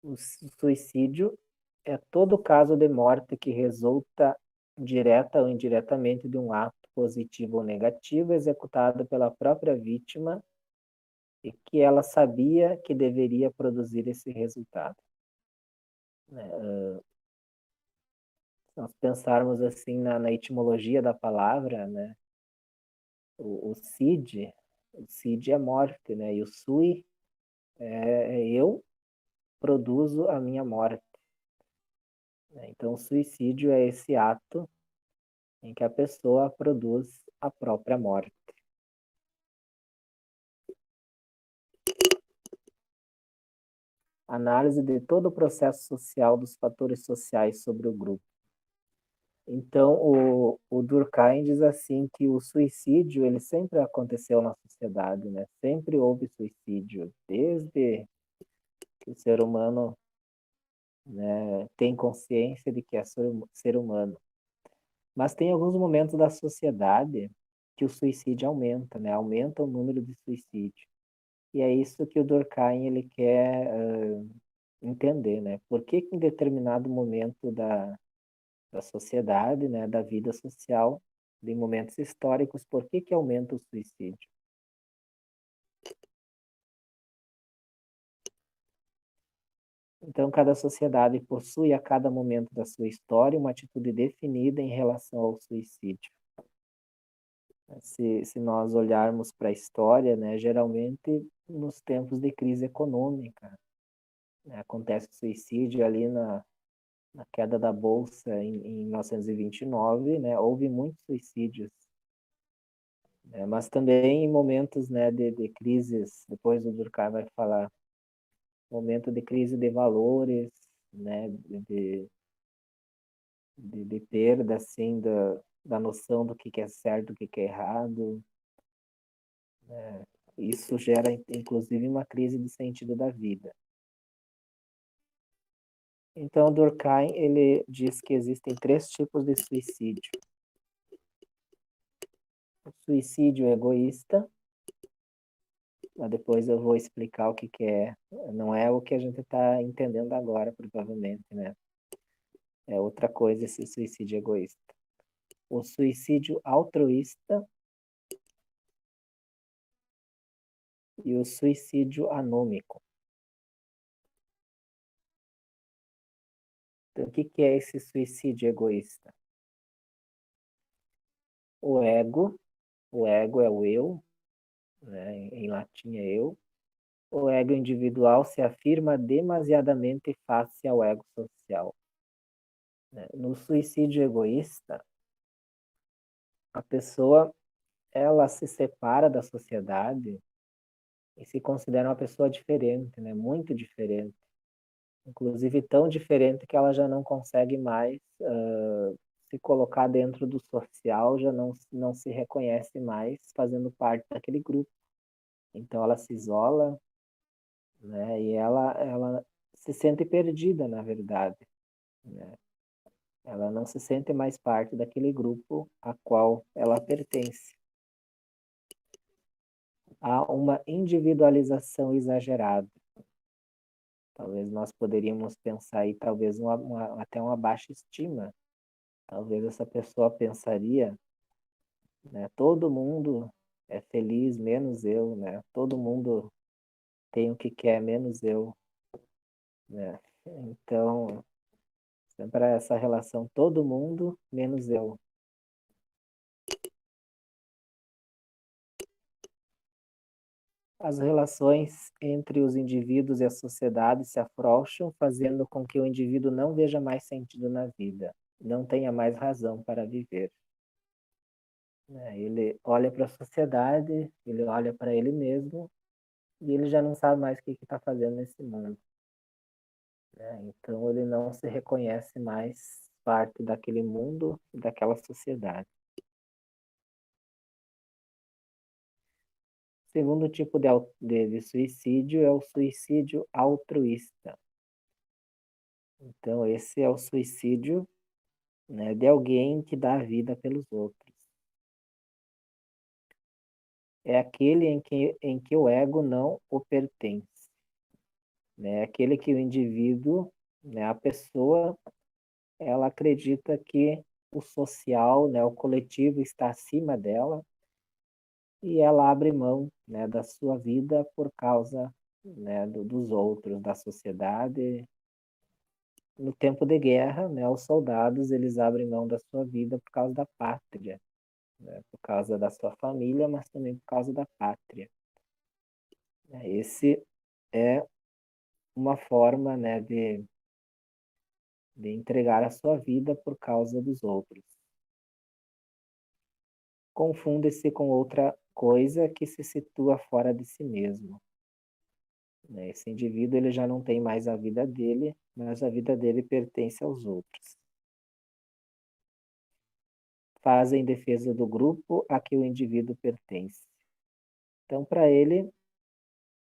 O suicídio é todo caso de morte que resulta direta ou indiretamente de um ato positivo ou negativo executado pela própria vítima e que ela sabia que deveria produzir esse resultado. nós pensarmos assim na etimologia da palavra, né? O Cid é morte, né? E o sui é eu produzo a minha morte. Então, o suicídio é esse ato em que a pessoa produz a própria morte. Análise de todo o processo social dos fatores sociais sobre o grupo. Então, o Durkheim diz assim que o suicídio ele sempre aconteceu na sociedade, né? Sempre houve suicídio, desde que o ser humano, né, tem consciência de que é ser humano. Mas tem alguns momentos da sociedade que o suicídio aumenta, né? Aumenta o número de suicídio. E é isso que o Durkheim ele quer entender, né? Por que em determinado momento da sociedade, né, da vida social, de momentos históricos, por que aumenta o suicídio? Então, cada sociedade possui a cada momento da sua história uma atitude definida em relação ao suicídio. Se nós olharmos para a história, né, geralmente nos tempos de crise econômica, né, acontece o suicídio ali na queda da Bolsa em 1929, né, houve muitos suicídios. Né, mas também em momentos, né, de crises, depois o Durkheim vai falar, momento de crise de valores, né, de perda, assim, da noção do que é certo, do que é errado. Né? Isso gera, inclusive, uma crise de sentido da vida. Então, Durkheim, ele diz que existem 3 tipos de suicídio. O suicídio egoísta, mas depois eu vou explicar o que é. Não é o que a gente está entendendo agora, provavelmente, né? É outra coisa esse suicídio egoísta. O suicídio altruísta e o suicídio anômico. Então, o que é esse suicídio egoísta? O ego é o eu, né? Em latim é eu. O ego individual se afirma demasiadamente face ao ego social. No suicídio egoísta, a pessoa ela se separa da sociedade e se considera uma pessoa diferente, né? Muito diferente. Inclusive tão diferente que ela já não consegue mais se colocar dentro do social, já não se reconhece mais fazendo parte daquele grupo. Então ela se isola, né? E ela se sente perdida, na verdade, né? Ela não se sente mais parte daquele grupo a qual ela pertence. Há uma individualização exagerada. Talvez nós poderíamos pensar aí, talvez até uma baixa estima. Talvez essa pessoa pensaria, né? Todo mundo é feliz, menos eu, né? Todo mundo tem o que quer, menos eu, né? Então, sempre essa relação todo mundo, menos eu. As relações entre os indivíduos e a sociedade se afrouxam, fazendo com que o indivíduo não veja mais sentido na vida, não tenha mais razão para viver. Ele olha para a sociedade, ele olha para ele mesmo e ele já não sabe mais o que está fazendo nesse mundo. Então ele não se reconhece mais parte daquele mundo e daquela sociedade. O segundo tipo de suicídio é o suicídio altruísta. Então esse é o suicídio, né, de alguém que dá a vida pelos outros. É aquele em que o ego não o pertence. Né? Aquele que o indivíduo, né, a pessoa, ela acredita que o social, né, o coletivo está acima dela e ela abre mão, né, da sua vida por causa, né, dos outros, da sociedade. no tempo de guerra, né, os soldados eles abrem mão da sua vida por causa da pátria, né, por causa da sua família, mas também por causa da pátria. Esse é uma forma, né, de entregar a sua vida por causa dos outros. Confunde-se com outra coisa que se situa fora de si mesmo. Esse indivíduo ele já não tem mais a vida dele, mas a vida dele pertence aos outros. Faz em defesa do grupo a que o indivíduo pertence. Então, para ele,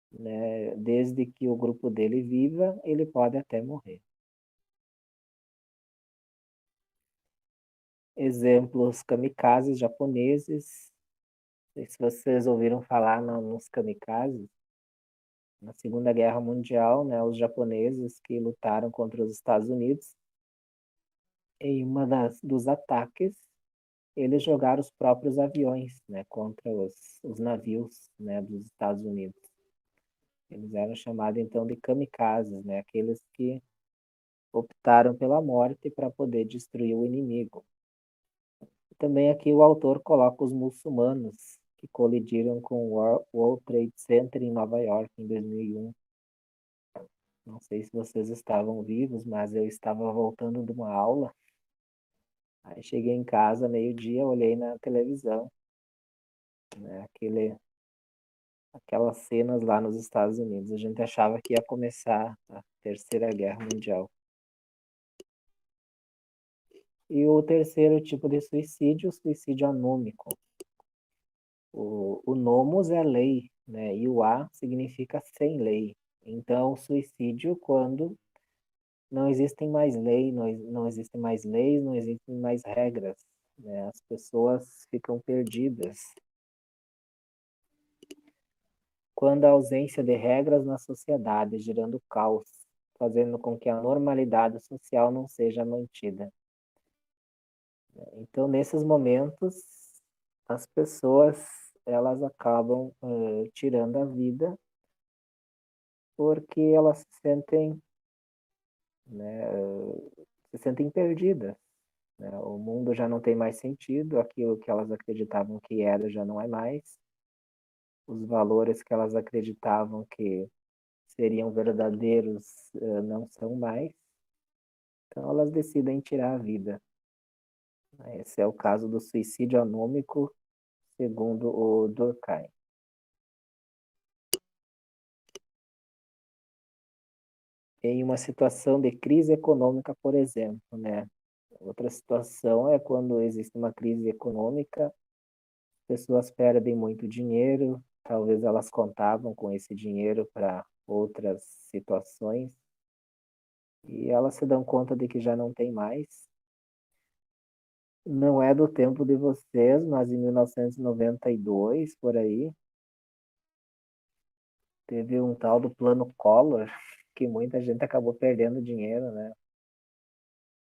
né, desde que o grupo dele viva, ele pode até morrer. Exemplos kamikazes japoneses. Não sei se vocês ouviram falar nos kamikazes. Na Segunda Guerra Mundial, né, os japoneses que lutaram contra os Estados Unidos, em uma dos ataques, eles jogaram os próprios aviões, né, contra os navios, né, dos Estados Unidos. Eles eram chamados então de kamikazes, né, aqueles que optaram pela morte para poder destruir o inimigo. Também aqui o autor coloca os muçulmanos que colidiram com o World Trade Center em Nova York em 2001. Não sei se vocês estavam vivos, mas eu estava voltando de uma aula. Aí cheguei em casa, meio-dia, olhei na televisão, né, aquelas cenas lá nos Estados Unidos. A gente achava que ia começar a Terceira Guerra Mundial. E o terceiro tipo de suicídio, o suicídio anômico. O nomos é lei, né? E o a significa sem lei. Então, suicídio quando não existem mais leis, não existem mais leis, não existem mais regras, né? As pessoas ficam perdidas. Quando a ausência de regras na sociedade, gerando caos, fazendo com que a normalidade social não seja mantida. Então, nesses momentos, as pessoas elas acabam tirando a vida porque elas né, se sentem perdidas. Né? O mundo já não tem mais sentido, aquilo que elas acreditavam que era já não é mais, os valores que elas acreditavam que seriam verdadeiros não são mais, então elas decidem tirar a vida. Esse é o caso do suicídio anômico, segundo o Durkheim. Em uma situação de crise econômica, por exemplo, né? Outra situação é quando existe uma crise econômica, pessoas perdem muito dinheiro, talvez elas contavam com esse dinheiro para outras situações, e elas se dão conta de que já não tem mais. Não é do tempo de vocês, mas em 1992, por aí, teve um tal do Plano Collor, que muita gente acabou perdendo dinheiro, né?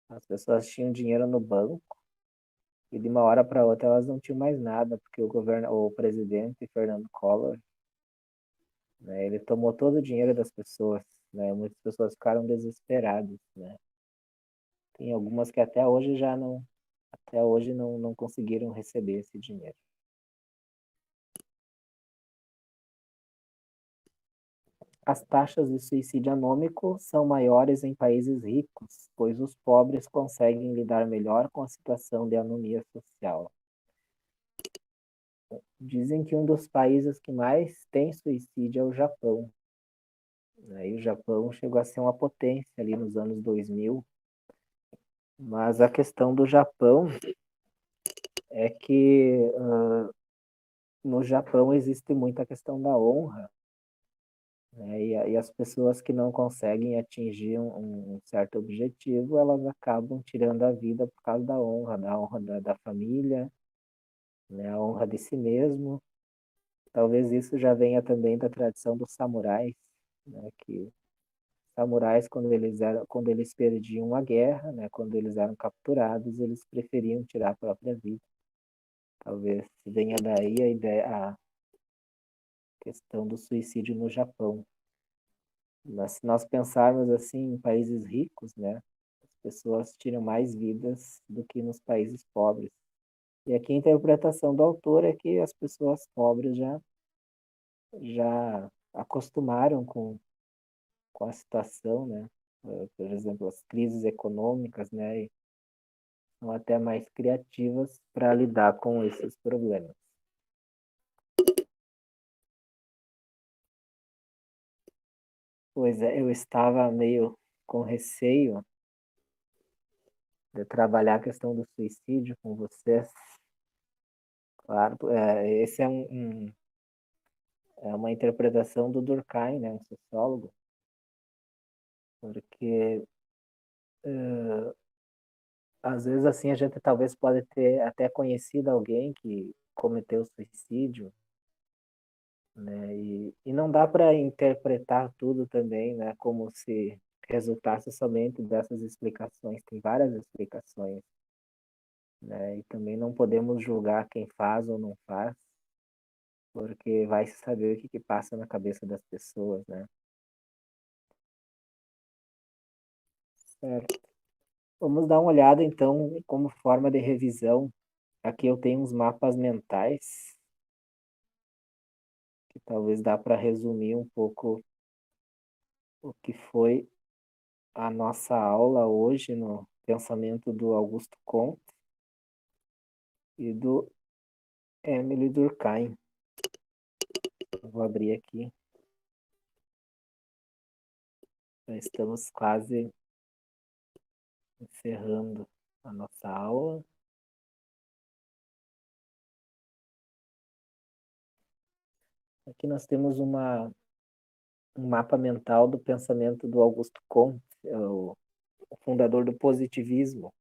As pessoas tinham dinheiro no banco e de uma hora para outra elas não tinham mais nada, porque o presidente Fernando Collor, né, ele tomou todo o dinheiro das pessoas, né? Muitas pessoas ficaram desesperadas, né? Tem algumas que até hoje não conseguiram receber esse dinheiro. As taxas de suicídio anômico são maiores em países ricos, pois os pobres conseguem lidar melhor com a situação de anomia social. Dizem que um dos países que mais tem suicídio é o Japão. E o Japão chegou a ser uma potência ali nos anos 2000. Mas a questão do Japão é que no Japão existe muita questão da honra, né? E as pessoas que não conseguem atingir um certo objetivo, elas acabam tirando a vida por causa da honra da família, né? A honra de si mesmo. Talvez isso já venha também da tradição dos samurais, né? Que samurais, quando eles perdiam a guerra, né? Quando eles eram capturados, eles preferiam tirar a própria vida. Talvez venha daí a questão do suicídio no Japão. Mas se nós pensarmos assim em países ricos, né? pessoas tiram mais vidas do que nos países pobres. E aqui a interpretação do autor é que as pessoas pobres já acostumaram com a situação, né? Por exemplo, as crises econômicas, né? E são até mais criativas para lidar com esses problemas. Pois é, eu estava meio com receio de trabalhar a questão do suicídio com vocês. Claro, esse é uma interpretação do Durkheim, né, um sociólogo, porque às vezes assim a gente talvez pode ter até conhecido alguém que cometeu suicídio, né, e não dá para interpretar tudo também, né, como se resultasse somente dessas explicações. Tem várias explicações, né, e também não podemos julgar quem faz ou não faz, porque vai se saber o que passa na cabeça das pessoas, né? Certo. Vamos dar uma olhada, então, como forma de revisão. Aqui eu tenho uns mapas mentais, que talvez dá para resumir um pouco o que foi a nossa aula hoje no pensamento do Augusto Comte e do Emile Durkheim. Eu vou abrir aqui. Já estamos quase encerrando a nossa aula. Aqui nós temos um mapa mental do pensamento do Augusto Comte, o fundador do positivismo.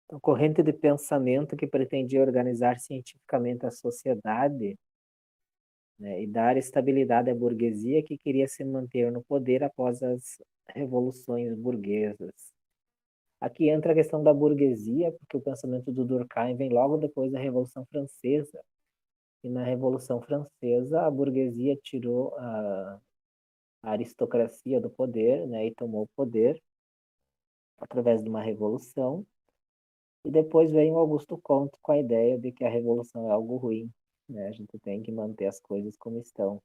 Uma corrente de pensamento que pretendia organizar cientificamente a sociedade, né, e dar estabilidade à burguesia que queria se manter no poder após as revoluções burguesas. Aqui entra a questão da burguesia, porque o pensamento do Durkheim vem logo depois da Revolução Francesa. E na Revolução Francesa, a burguesia tirou a aristocracia do poder, né, e tomou o poder através de uma revolução. E depois veio Augusto Comte com a ideia de que a revolução é algo ruim, né? A gente tem que manter as coisas como estão.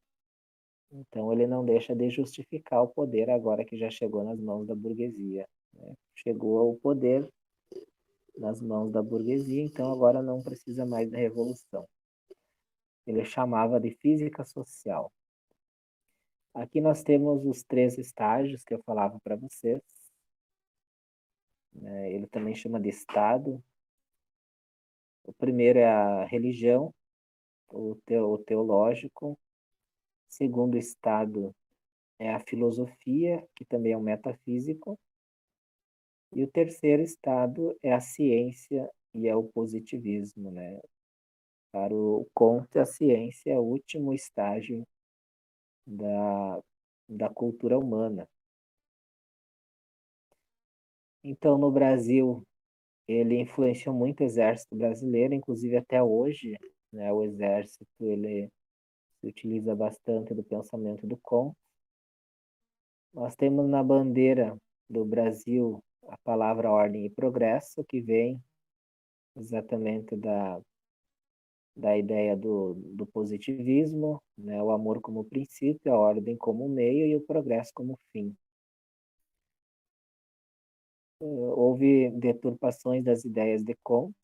Então ele não deixa de justificar o poder agora que já chegou nas mãos da burguesia, né? Chegou ao poder nas mãos da burguesia, então agora não precisa mais da revolução. Ele chamava de física social. Aqui nós temos os 3 estágios que eu falava para vocês, né? Ele também chama de estado. O primeiro é a religião, o teológico. Segundo estado é a filosofia, que também é um metafísico. E o terceiro estado é a ciência e é o positivismo, né? Para o Comte, a ciência é o último estágio da, da cultura humana. Então, no Brasil, ele influenciou muito o exército brasileiro, inclusive até hoje, né? O exército, ele se utiliza bastante do pensamento do Comte. Nós temos na bandeira do Brasil a palavra ordem e progresso, que vem exatamente da ideia do positivismo, né? O amor como princípio, a ordem como meio e o progresso como fim. Houve deturpações das ideias de Comte.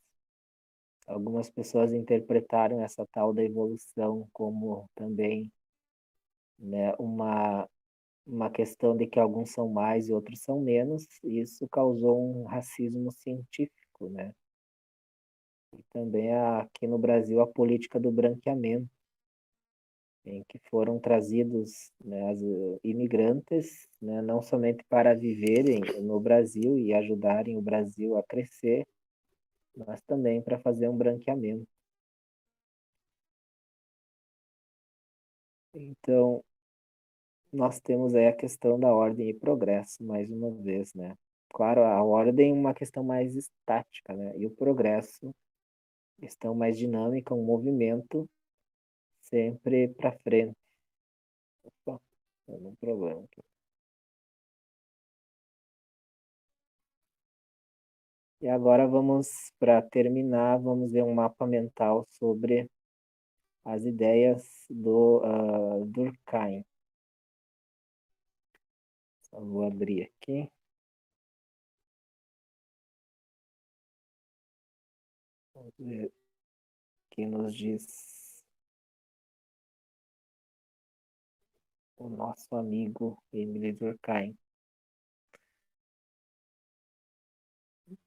Algumas pessoas interpretaram essa tal da evolução como também, né, uma questão de que alguns são mais e outros são menos, e isso causou um racismo científico, né? E também aqui no Brasil a política do branqueamento, em que foram trazidos, né, imigrantes, né, não somente para viverem no Brasil e ajudarem o Brasil a crescer, mas também para fazer um branqueamento. Então, nós temos aí a questão da ordem e progresso, mais uma vez, né? Claro, a ordem é uma questão mais estática, né? E o progresso, questão mais dinâmica, um movimento sempre para frente. Opa, tem um problema aqui. E agora para terminar, vamos ver um mapa mental sobre as ideias do Durkheim. Só vou abrir aqui. Vamos ver o que nos diz o nosso amigo Emile Durkheim.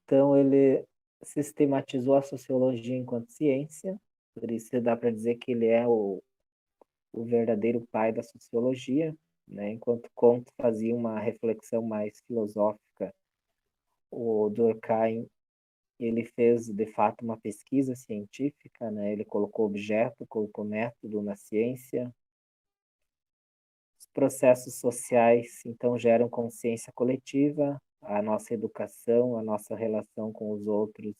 Então, ele sistematizou a sociologia enquanto ciência, por isso dá para dizer que ele é o verdadeiro pai da sociologia, né? Enquanto Comte fazia uma reflexão mais filosófica, o Durkheim ele fez de fato uma pesquisa científica, né? Ele colocou objeto, colocou método na ciência. Os processos sociais então geram consciência coletiva, a nossa educação, a nossa relação com os outros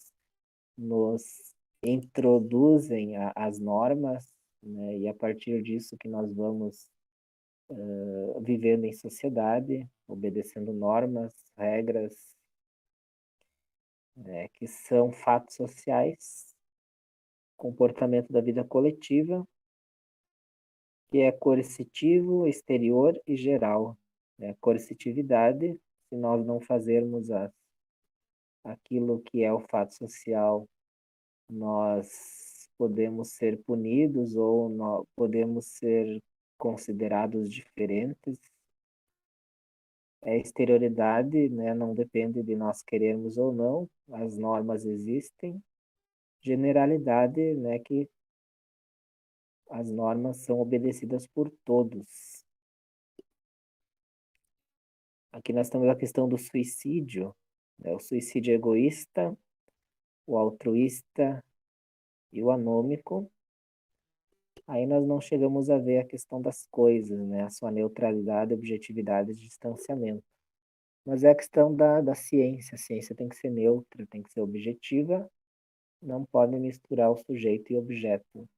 nos introduzem as normas, né? E a partir disso que nós vamos vivendo em sociedade, obedecendo normas, regras, né, que são fatos sociais, comportamento da vida coletiva, que é coercitivo, exterior e geral. Né? Coercitividade, se nós não fazermos aquilo que é o fato social, nós podemos ser punidos ou nós podemos ser considerados diferentes. Exterioridade, né, não depende de nós querermos ou não, as normas existem. Generalidade, né, que as normas são obedecidas por todos. Aqui nós temos a questão do suicídio, né, o suicídio egoísta, o altruísta e o anômico. Aí nós não chegamos a ver a questão das coisas, né, a sua neutralidade, objetividade e distanciamento. Mas é a questão da ciência. A ciência tem que ser neutra, tem que ser objetiva, não pode misturar o sujeito e objeto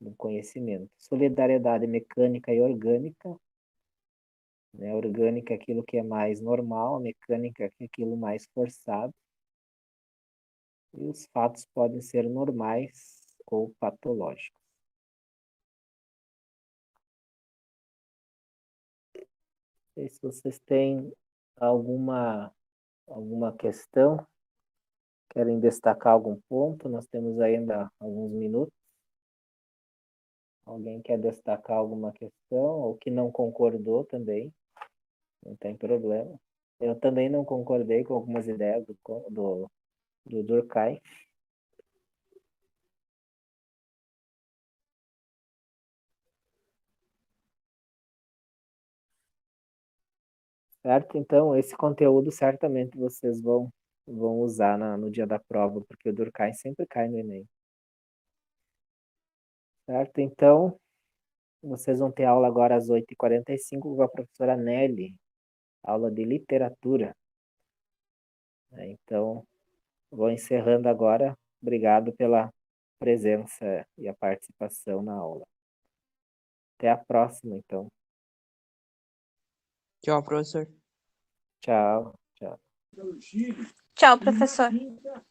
do conhecimento. Solidariedade mecânica e orgânica. Né? Orgânica é aquilo que é mais normal, mecânica é aquilo mais forçado. E os fatos podem ser normais ou patológicos. Não sei se vocês têm alguma questão, querem destacar algum ponto, nós temos ainda alguns minutos. Alguém quer destacar alguma questão ou que não concordou também? Não tem problema. Eu também não concordei com algumas ideias do Durkheim. Certo? Então, esse conteúdo certamente vocês vão usar no dia da prova, porque o Durkheim sempre cai no Enem. Certo? Então, vocês vão ter aula agora às 8h45 com a professora Nelly, aula de literatura. Então, vou encerrando agora. Obrigado pela presença e a participação na aula. Até a próxima, então. Tchau, professor. Tchau, tchau. Tchau, professor. Tchau.